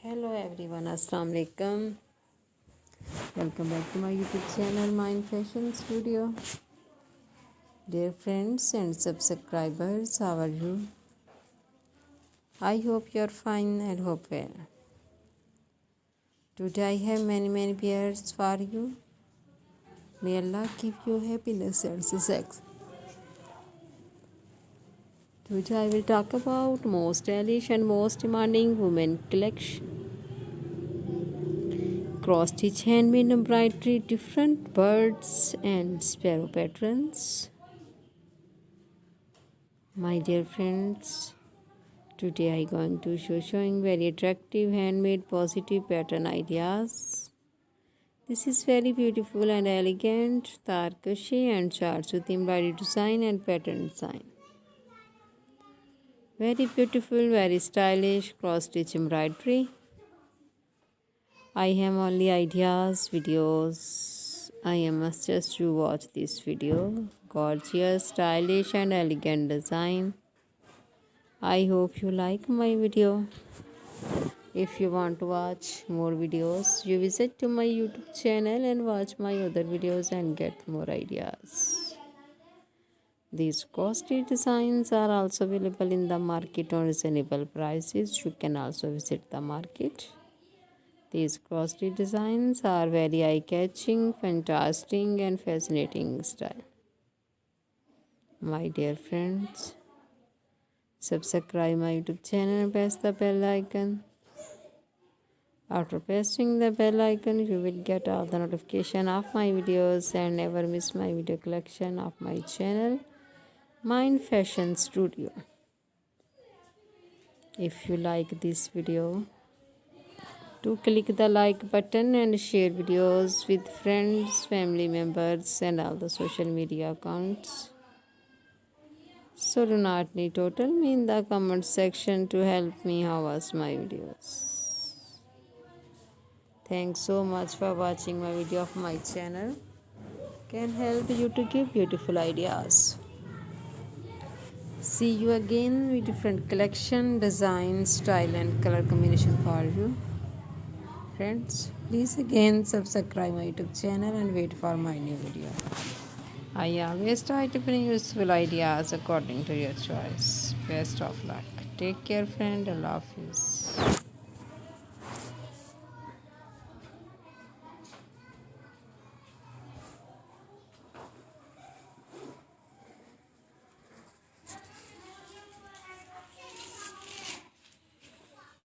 Hello everyone, Assalamu alaikum. Welcome back to my YouTube channel, Mind Fashion Studio. Dear friends and subscribers, how are you? I hope you're fine and hope well. Today I have many pairs for you. May Allah give you happiness and success. Today I will talk about most stylish and most demanding women collection. Cross stitch handmade embroidery, different birds and sparrow patterns. My dear friends, today I going to showing very attractive handmade positive pattern ideas. This is very beautiful and elegant tarkashi and charts with embroidery design and pattern design. Very beautiful, very stylish cross stitch embroidery. I have only ideas, videos. I must just you watch this video. Gorgeous, stylish and elegant design. I hope you like my video. If you want to watch more videos, you visit to my YouTube channel and watch my other videos and get more ideas. These costly designs are also available in the market on reasonable prices. You can also visit the market. These costly designs are very eye-catching, fantastic and fascinating style. My dear friends, subscribe my YouTube channel and press the bell icon. After pressing the bell icon, you will get all the notification of my videos and never miss my video collection of my channel, Mind Fashion Studio. If you like this video, do click the like button and share videos with friends, family members and all the social media accounts. So do not need to tell me in the comment section to help me how was my videos. Thanks so much for watching my video of my channel. Can help you to give beautiful ideas. See you again with different collection, design, style and color combination for you. Friends, please again subscribe my YouTube channel and wait for my new video. I always try to bring useful ideas according to your choice. Best of luck. Take care, friend. Allah Hafiz.